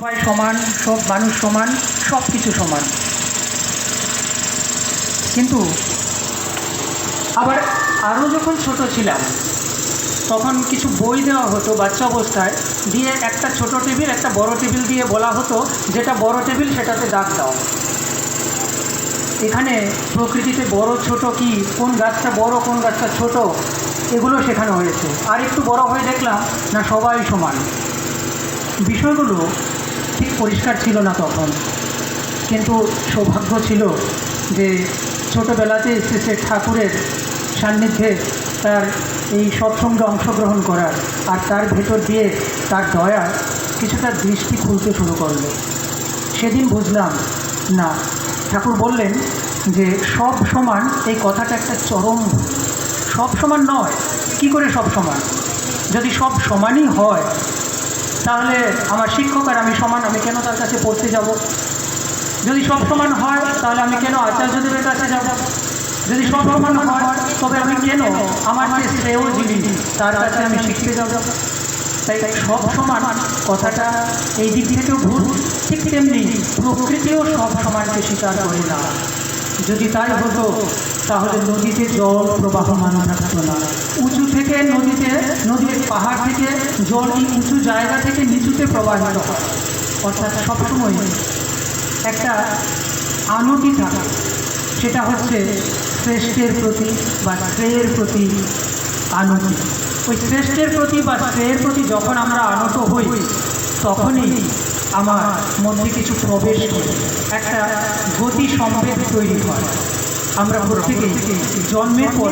সবাই সমান, সব মানুষ সমান, সব কিছু সমান। কিন্তু আবার আরও যখন ছোট ছিলাম তখন কিছু বই দেওয়া হতো বাচ্চা অবস্থায়, দিয়ে একটা ছোট টেবিল একটা বড় টেবিল দিয়ে বলা হতো যেটা বড় টেবিল সেটাতে দাগ দাও। এখানে প্রকৃতিতে বড় ছোট কি, কোন গাছটা বড় কোন গাছটা ছোট, এগুলো শেখানো হয়েছে। আর একটু বড় হয়ে দেখলাম না, সবাই সমান। বিষয়গুলো ঠিক পরিষ্কার ছিল না তখন, কিন্তু সৌভাগ্য ছিল যে ছোটোবেলাতে শ্রী ঠাকুরের সান্নিধ্যে তার এই সৎসঙ্গে অংশগ্রহণ করার, আর তার ভেতর দিয়ে তার দয়া কিছুটা দৃষ্টি খুলতে শুরু করলো। সেদিন বুঝলাম না, ঠাকুর বললেন যে সব সমান, এই কথাটা একটা চরম ভুল। সব সমান নয়। কি করে সব সমান? যদি সব সমানই হয় তাহলে আমার শিক্ষক আর আমি সমান, আমি কেন তার কাছে পড়তে যাব? যদি সব সমান হয় তাহলে আমি কেন আচার্যদেবের কাছে যাব? যদি সব সমান হয় তবে আমি কেন আমার যে শ্রেয় যিনি তার কাছে আমি শিখতে যাব? তাই সব সমান কথাটা এই দিক থেকেও ভুল। ঠিক তেমনি প্রকৃতিও সব সমানকে স্বীকার করে না। যদি তাই হতো তাহলে নদীতে জল প্রবাহমান থাকতো না। উঁচু থেকে নদীর পাহাড় থেকে জল এই উঁচু জায়গা থেকে নিচুতে প্রবাহিত হয়। অর্থাৎ সবসময় একটা আনতি থাকে, সেটা হচ্ছে শ্রেষ্ঠের প্রতি বা শ্রেয়ের প্রতি আনতি। ওই শ্রেষ্ঠের প্রতি বা শ্রেয়ের প্রতি যখন আমরা আনত হই তখনই আমার মধ্যে কিছু প্রবেশ করে একটা গতি সম্বেগ তৈরি হয়। আমরা প্রত্যেকেই জন্মের পর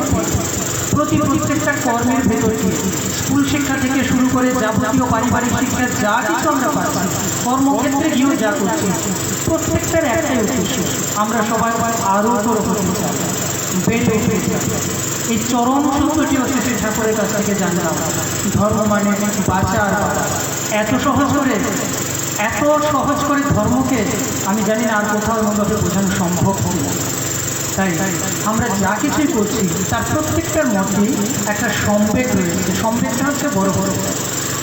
প্রত্যেকটা কর্মের ভেতর দিয়ে, স্কুল শিক্ষা থেকে শুরু করে যাবতীয় পারিবারিক শিক্ষা যা কিছু আমরা পাচ্ছি, কর্মক্ষেত্রে গিয়েও যা করছি, প্রত্যেকটার একটাই উদ্দেশ্য, আমরা সবাই আরও বড় হতে চাই, বেড়ে উঠতে চাই। এই চরম সত্যটি হচ্ছে শ্রী ঠাকুরের কাছ থেকে জানলাম। ধর্ম মানে বাঁচার বাঁচা। এত সহজ করে ধর্মকে আমি জানি না আর কোথাও এমনভাবে বোঝানো সম্ভব হবে না। তাই আমরা যা কিছুই করছি তার প্রত্যেকটার মধ্যেই একটা সম্বেগ রয়েছে। সম্বেগটা হচ্ছে বড়,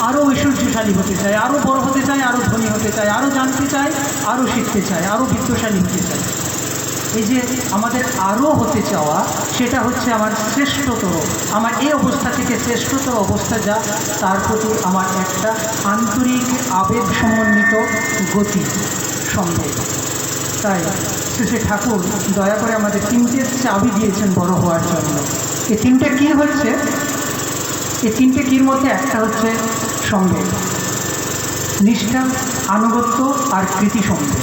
আরও ঐশ্বর্যশালী হতে চাই, আরও বড় হতে চাই, আরও ধনী হতে চাই, আরও জানতে চাই, আরও শিখতে চাই, আরও বিত্তশালী হতে চাই। এই যে আমাদের আরও হতে চাওয়া, সেটা হচ্ছে আমার শ্রেষ্ঠতর, আমার এই অবস্থা থেকে শ্রেষ্ঠতর অবস্থা যা, তার প্রতি আমার একটা আন্তরিক আবেগ সমন্বিত গতি সম্ভব। তাই শ্রী ঠাকুর দয়া করে আমাদের তিনটে চাবি দিয়েছেন বড় হওয়ার জন্য। এই তিনটে কী হচ্ছে? এই তিনটে কীর মধ্যে একটা হচ্ছে সম্বেগ, নিষ্ঠা, আনুগত্য আর কৃতি সম্বেগ।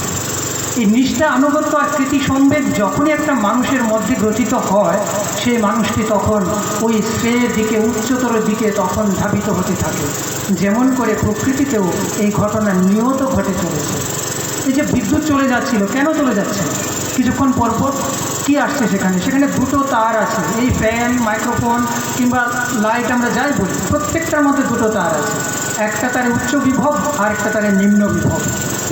এই নিষ্ঠা, আনুগত্য আর কৃতি সম্বেগ যখনই একটা মানুষের মধ্যে গ্রথিত হয়, সেই মানুষটি তখন ওই শ্রেয়ের দিকে, উচ্চতর দিকে তখন ধাবিত হতে থাকে। যেমন করে প্রকৃতিতেও এই ঘটনা নিয়ত ঘটে চলেছে। এই যে বিদ্যুৎ চলে যাচ্ছিল, কেন চলে যাচ্ছে? কিছুক্ষণ পরপর কি আসছে সেখানে দুটো তার আছে। এই ফ্যান, মাইক্রোফোন কিংবা লাইট আমরা যাই বলি, প্রত্যেকটার মধ্যে দুটো তার আছে। একটা তারে উচ্চ বিভব আর একটা তারে নিম্ন বিভব।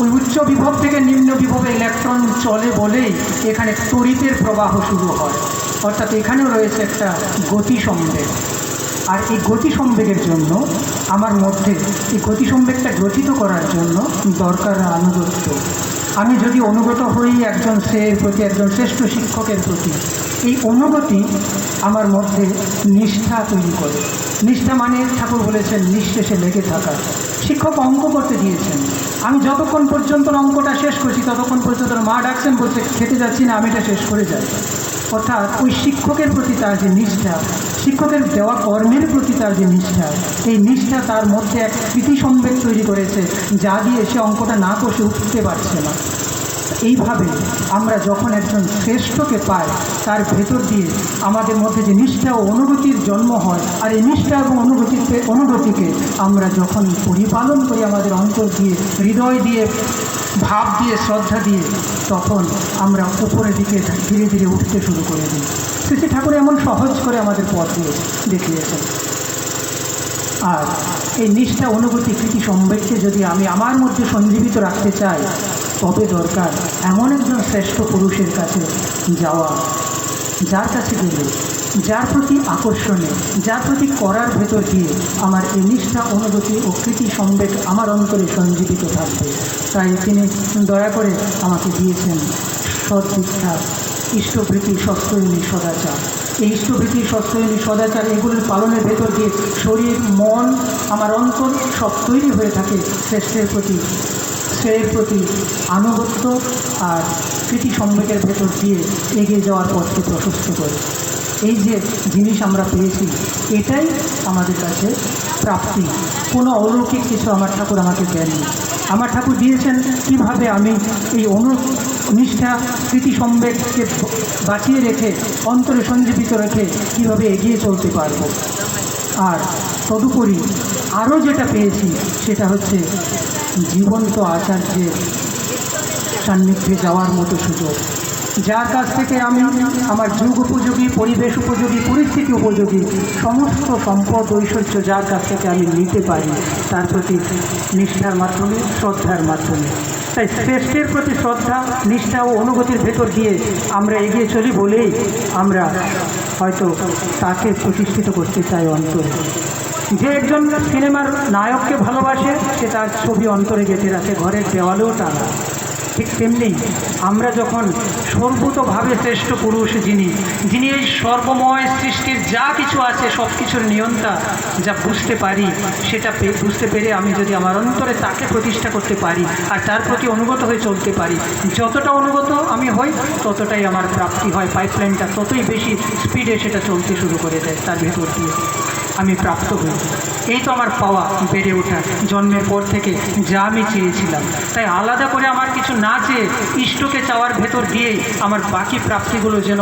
ওই উচ্চ বিভব থেকে নিম্ন বিভবে ইলেকট্রন চলে বলেই এখানে তড়িতের প্রবাহ শুরু হয়। অর্থাৎ এখানেও রয়েছে একটা গতি সম্বেগ। আর এই গতি সম্বেগের জন্য আমার মধ্যে এই গতি সম্বেগটা গ্রথিত করার জন্য দরকার আনুগত্য। আমি যদি অনুগত হই একজন শ্রেয়ের প্রতি, একজন শ্রেষ্ঠ শিক্ষকের প্রতি, এই অনুগতি আমার মধ্যে নিষ্ঠা তৈরি করে। নিষ্ঠা মানে ঠাকুর বলেছেন নিঃশেষে লেগে থাকা। শিক্ষক অঙ্ক করতে দিয়েছেন, আমি যতক্ষণ পর্যন্ত অঙ্কটা শেষ করছি ততক্ষণ পর্যন্ত মা ডাকছেন, বলছে খেতে যাচ্ছি না, আমি এটা শেষ করে যাই। অর্থাৎ ওই শিক্ষকের প্রতি তার যে নিষ্ঠা, শিক্ষকের দেওয়া কর্মের প্রতি তার যে নিষ্ঠা, এই নিষ্ঠা তার মধ্যে এক কৃতি সম্বেগ তৈরি করেছে, যা দিয়ে সে অঙ্কটা না কষে উঠতে পারছে না। এইভাবে আমরা যখন একজন শ্রেষ্ঠকে পাই, তার ভেতর দিয়ে আমাদের মধ্যে যে নিষ্ঠা ও অনুভূতির জন্ম হয়, আর এই নিষ্ঠা এবং অনুভূতিকে আমরা যখন পরিপালন করি আমাদের অন্তর দিয়ে, হৃদয় দিয়ে, ভাব দিয়ে, শ্রদ্ধা দিয়ে, তখন আমরা উপরের দিকে ধীরে ধীরে উঠতে শুরু করে দিই। শ্রী ঠাকুর এমন সহজ করে আমাদের পথ দিয়ে দেখিয়েছেন। আর এই নিষ্ঠা, অনুভূতি, কৃতি সম্বেগকে যদি আমি আমার মধ্যে সঞ্জীবিত রাখতে চাই, তবে দরকার এমন একজন শ্রেষ্ঠ পুরুষের কাছে যাওয়া, যার কাছে গেলে, যার প্রতি আকর্ষণে, যার প্রতি করার ভেতর দিয়ে আমার এই নিষ্ঠা, অনুভূতি ও কৃতি সম্বেগ আমার অন্তরে সঞ্জীবিত থাকবে। তাই তিনি দয়া করে আমাকে দিয়েছেন সদ্দীক্ষা, ইষ্টভৃতি, সৎসৈনী, সদাচার। এই ইষ্টভৃতি, সৎসৈনী, সদাচার এগুলির পালনের ভেতর দিয়ে শরীর, মন, আমার অন্তর সব তৈরি হয়ে থাকে শ্রেষ্ঠের প্রতি, শ্রেয়ের প্রতি আনুগত্য আর স্মৃতি সম্বেকের ভেতর দিয়ে এগিয়ে যাওয়ার পথকে প্রশস্ত করে। এই যে জিনিস আমরা পেয়েছি, এটাই আমাদের কাছে প্রাপ্তি। কোনো অলৌকিক কিছু আমার ঠাকুর আমাকে দেননি। আমার ঠাকুর দিয়েছেন কীভাবে আমি এই নিষ্ঠা, স্মৃতি সম্বেককে বাঁচিয়ে রেখে, অন্তরে সঞ্জীবিত রেখে কীভাবে এগিয়ে চলতে পারব। আর তদুপরি আরও যেটা পেয়েছি সেটা হচ্ছে জীবন্ত আচার্যের সান্নিধ্যে যাওয়ার মতো সুযোগ, যার কাছ থেকে আমি আমার যুগ উপযোগী, পরিবেশ উপযোগী, পরিস্থিতি উপযোগী সমস্ত সম্পদ, ঐশ্বর্য যার কাছ থেকে আমি নিতে পারি, তার প্রতি নিষ্ঠার মাধ্যমে, শ্রদ্ধার মাধ্যমে। তাই শ্রেষ্ঠের প্রতি শ্রদ্ধা, নিষ্ঠা ও অনুভূতির ভেতর দিয়ে আমরা এগিয়ে চলি বলেই আমরা হয়তো তাকে প্রতিষ্ঠিত করতে চাই অন্তরে। যে একজন সিনেমার নায়ককে ভালোবাসে, সে তার ছবি অন্তরে গেঁথে রাখে, ঘরের দেওয়ালেও টানা। ঠিক তেমনি আমরা যখন সর্বতভাবে শ্রেষ্ঠ পুরুষ, যিনি এই সর্বময় সৃষ্টির যা কিছু আছে সব কিছুর নিয়ন্তা, যা বুঝতে পারি, সেটা বুঝতে পেরে আমি যদি আমার অন্তরে তাকে প্রতিষ্ঠা করতে পারি আর তার প্রতি অনুগত হয়ে চলতে পারি, যতটা অনুগত আমি হই ততটাই আমার প্রাপ্তি হয়। পাইপলাইনটা ততই বেশি স্পিডে সেটা চলতে শুরু করে দেয়, তার ভেতর দিয়ে আমি প্রাপ্ত হই। এই তো আমার পাওয়া, বেড়ে ওঠা, জন্মের পর থেকে যা আমি চেয়েছিলাম। তাই আলাদা করে আমার কিছু না চেয়ে ইষ্টকে চাওয়ার ভেতর দিয়েই আমার বাকি প্রাপ্তিগুলো যেন